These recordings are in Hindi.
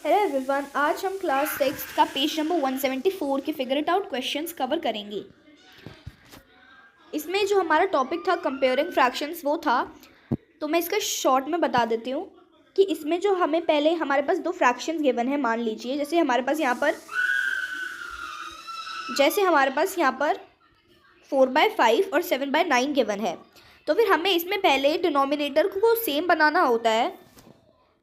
हेलो एवरीवन, आज हम क्लास 6 का पेज नंबर 174 के figure it out questions cover करेंगे। इसमें जो हमारा टॉपिक था कंपेयरिंग फ्रैक्शंस वो था। तो मैं इसका शॉर्ट में बता देती हूँ कि इसमें जो हमें पहले हमारे पास दो फ्रैक्शंस गिवन है। मान लीजिए जैसे हमारे पास यहाँ पर 4/5 और 7/9 गिवन है। तो फिर हमें इसमें पहले डिनोमिनेटर को सेम बनाना होता है,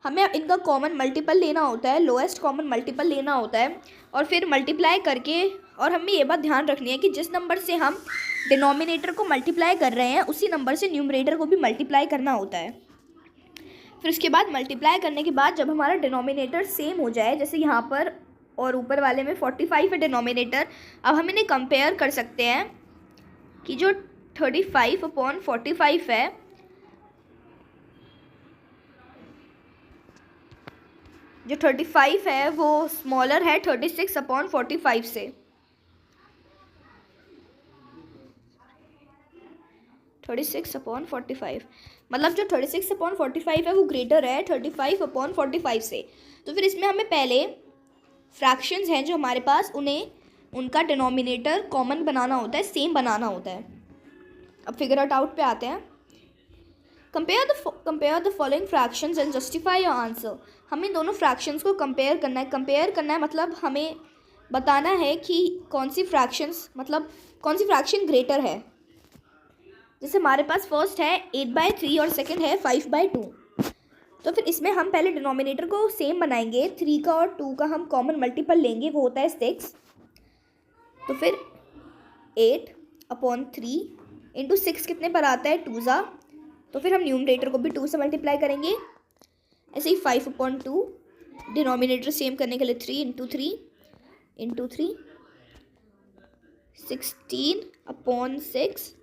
हमें इनका कॉमन मल्टीपल लेना होता है, लोएस्ट कॉमन मल्टीपल लेना होता है और फिर मल्टीप्लाई करके। और हमें ये बात ध्यान रखनी है कि जिस नंबर से हम डिनोमिनेटर को मल्टीप्लाई कर रहे हैं उसी नंबर से न्यूमरेटर को भी मल्टीप्लाई करना होता है। फिर उसके बाद मल्टीप्लाई करने के बाद जब हमारा डिनोमिनेटर सेम हो जाए, जैसे यहाँ पर और ऊपर वाले में 45 है डिनोमिनेटर, अब हम इन्हें कंपेयर कर सकते हैं कि जो 35/45 है जो 35 है वो स्मॉलर है 36/45 से। 36/45 मतलब जो 36/45 है वो ग्रेटर है 35/45 से। तो फिर इसमें हमें पहले फ्रैक्शंस हैं जो हमारे पास, उन्हें उनका डिनोमिनेटर कॉमन बनाना होता है, सेम बनाना होता है। अब फिगर इट आउट पे आते हैं। Compare the following fractions and justify your answer. हमें दोनों फ्रैक्शंस को कंपेयर करना है मतलब हमें बताना है कि कौन सी फ्रैक्शन ग्रेटर है। जैसे हमारे पास फर्स्ट है 8/3 और सेकंड है 5/2। तो फिर इसमें हम पहले डिनोमिनेटर को सेम बनाएंगे, 3 का और 2 का हम कॉमन मल्टीपल लेंगे, वो होता है 6। तो फिर 8/3 इंटू 6 कितने पर आता है 2 तो फिर हम न्यूमरेटर को भी 2 से मल्टीप्लाई करेंगे। ऐसे ही 5/2 डिनोमिनेटर सेम करने के लिए 3 इंटू 3 16/6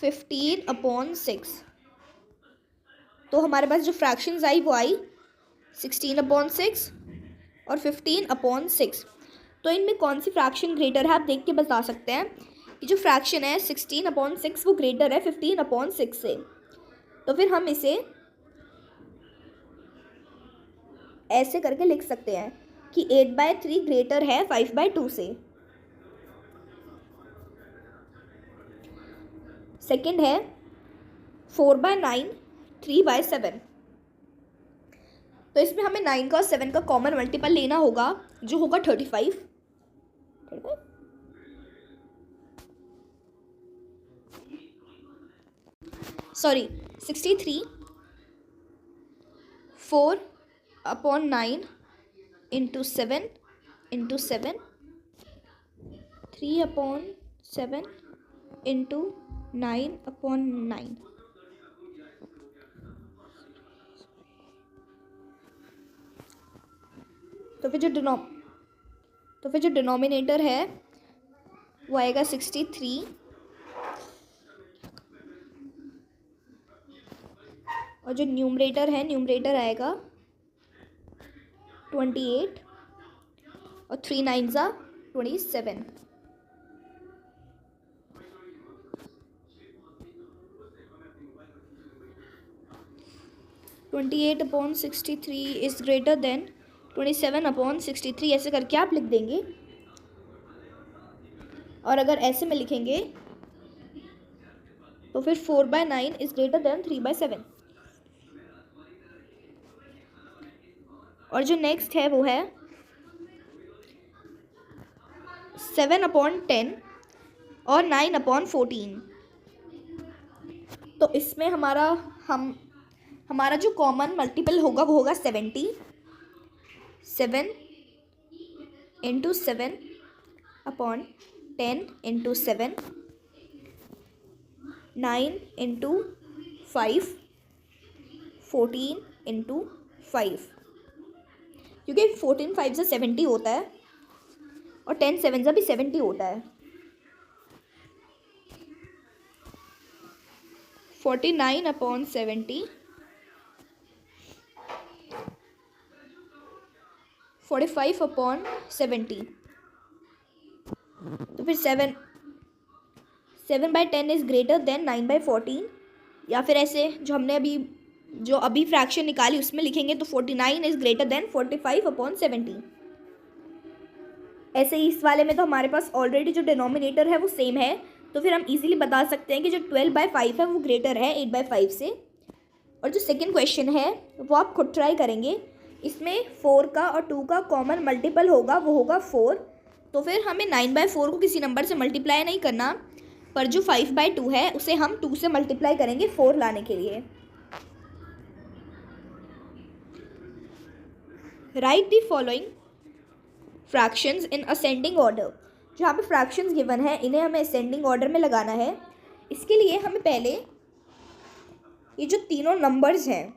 15/6। तो हमारे पास जो फ्रैक्शंस आई वो आई 16/6 और 15/6। तो इनमें कौन सी फ्रैक्शन ग्रेटर है आप देख के बता सकते हैं कि जो फ्रैक्शन है 16/6 वो ग्रेटर है 15/6 से। तो फिर हम इसे ऐसे करके लिख सकते हैं कि 8/3 ग्रेटर है 5/2 से। सेकंड है 4/9 3/7। तो इसमें हमें 9 का और 7 का कॉमन मल्टीपल लेना होगा जो होगा 35। Sorry 63 4/9 into 7 3/7 into 9/9। तो फिर जो डिनोमिनेटर है वो आएगा 63 और जो न्यूमरेटर आएगा 28 और 3 9 27। 28/63 इज ग्रेटर देन 27/63, ऐसे करके आप लिख देंगे। और अगर ऐसे में लिखेंगे तो फिर 4/9 इज ग्रेटर देन 3/7। और जो नेक्स्ट है वो है 7/10 और 9/14। तो इसमें हमारा जो कॉमन मल्टीपल होगा वो होगा 70। 7 इंटू 7/10 इंटू 7 9 इंटू 5 14 इंटू 5, क्योंकि 14 5 से 70 होता है और 10 7 से भी 70 होता है। 49/70 45/70। तो फिर 7/10 इज ग्रेटर देन 9/14, या फिर ऐसे जो हमने अभी जो अभी फ्रैक्शन निकाली उसमें लिखेंगे तो 49 इज ग्रेटर देन 45/70। ऐसे ही इस वाले में तो हमारे पास ऑलरेडी जो डिनोमिनेटर है वो सेम है, तो फिर हम इजीली बता सकते हैं कि जो 12/5 है वो ग्रेटर है 8/5 से। और जो सेकंड क्वेश्चन है वो आप खुद ट्राई करेंगे। इसमें 4 का और 2 का कॉमन मल्टीपल होगा, वो होगा 4। तो फिर हमें 9/4 को किसी नंबर से मल्टीप्लाई नहीं करना, पर जो 5/2 है उसे हम 2 से मल्टीप्लाई करेंगे 4 लाने के लिए। Right the following fractions in ascending order. जहाँ पे फ्रैक्शंस गिवन है इन्हें हमें असेंडिंग ऑर्डर में लगाना है। इसके लिए हमें पहले ये जो तीनों नंबर्स हैं,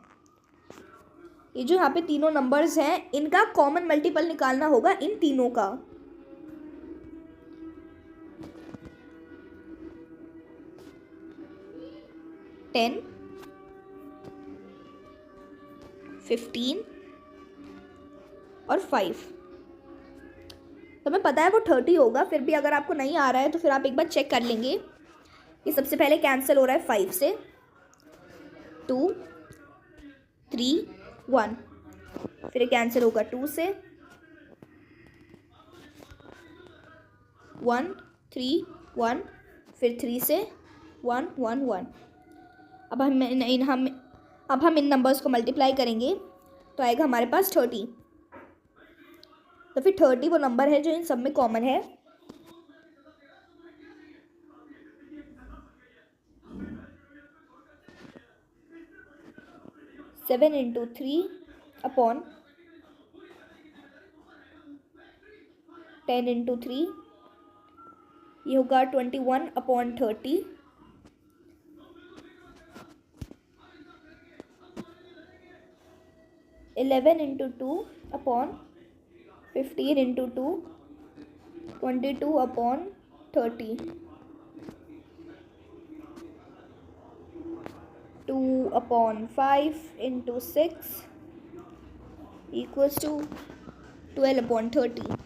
ये जो यहाँ पे तीनों नंबर्स हैं, इनका कॉमन मल्टीपल निकालना होगा इन तीनों का। टेन, 15 और 5। तो हमें पता है वो 30 होगा, फिर भी अगर आपको नहीं आ रहा है तो फिर आप एक बार चेक कर लेंगे। ये सबसे पहले कैंसिल हो रहा है 5 से, 2, 3, 1। फिर कैंसिल होगा 2 से, 1, 3, 1। फिर 3 से 1, 1, 1। अब हम इन नंबर्स को मल्टीप्लाई करेंगे तो आएगा हमारे पास 30। तो फिर 30 वो नंबर है जो इन सब में कॉमन है। सेवन इंटू 3 अपॉन 10 इंटू 3, ये होगा 21/30। 11 into 2 upon 15 into 2, 22/30। 2/5 into 6 equals to 12/30।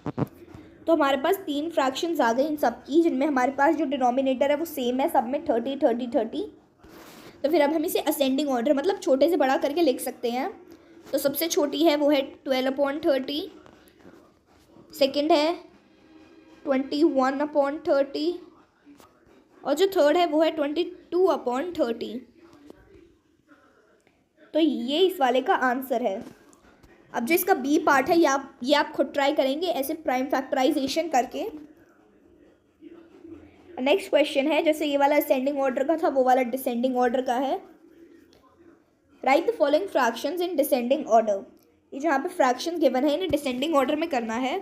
तो हमारे पास 3 फ्रैक्शंस आ गए इन सब की, जिनमें हमारे पास जो डिनोमिनेटर है वो सेम है, सब में 30, 30, 30। तो फिर अब हम इसे असेंडिंग ऑर्डर मतलब छोटे से बड़ा करके लिख सकते हैं। तो सबसे छोटी है वो है 12/30, सेकंड है 21/30 और जो थर्ड है वो है 22/30। तो ये इस वाले का आंसर है। अब जो इसका बी पार्ट है ये आप खुद ट्राई करेंगे ऐसे प्राइम फैक्टराइजेशन करके। नेक्स्ट क्वेश्चन है, जैसे ये वाला असेंडिंग ऑर्डर का था वो वाला डिसेंडिंग ऑर्डर का है। Right the following fractions in descending order. ये जहाँ पे फ्रैक्शन गिवन है इन्हें डिसेंडिंग ऑर्डर में करना है।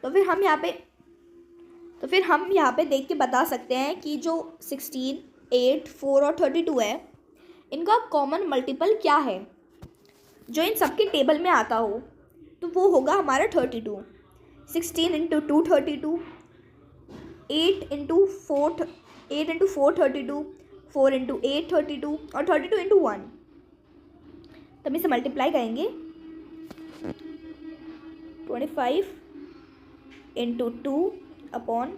तो फिर हम यहाँ पे देख के बता सकते हैं कि जो 16, 8, 4 और 32 है इनका कॉमन मल्टीपल क्या है जो इन सबके टेबल में आता हो, तो वो होगा हमारा 32। 16 इंटू 2 32, 8 इंटू 4 32, 4 इंटू 8 32 और 32 इंटू 1। तब इसे मल्टीप्लाई करेंगे 25 into 2 upon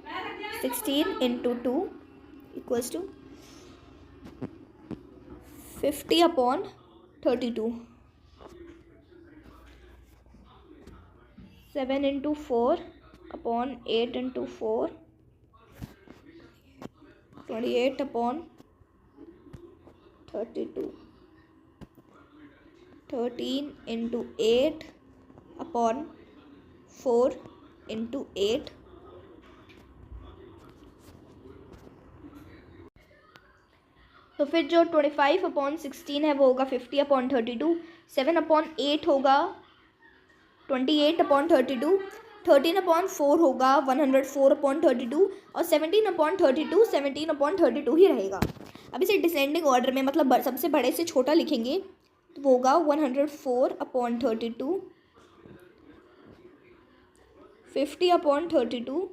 16 into 2 equals to 50/32। 7 into 4 upon 8 into 4, 28/32। 13 into 8 upon 4 into 8। तो फिर जो 25/16 है वो होगा 50/32। 7/8 होगा 28/32। 13/4 होगा 104/32 और 17/32 17/32 ही रहेगा। अब इसे डिसेंडिंग ऑर्डर में मतलब सबसे बड़े से छोटा लिखेंगे तो वो होगा 104/32, 50/32,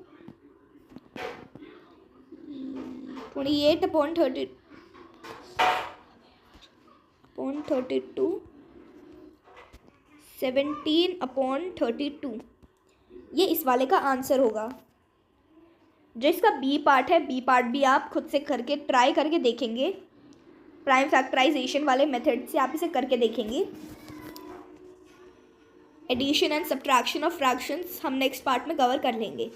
28/32, 17/32। ये इस वाले का आंसर होगा। जो इसका बी पार्ट है, बी पार्ट भी आप खुद से करके ट्राई करके देखेंगे प्राइम फैक्टराइजेशन वाले मेथड से आप इसे करके देखेंगे। Addition and subtraction of fractions हम नेक्स्ट पार्ट में कवर कर लेंगे।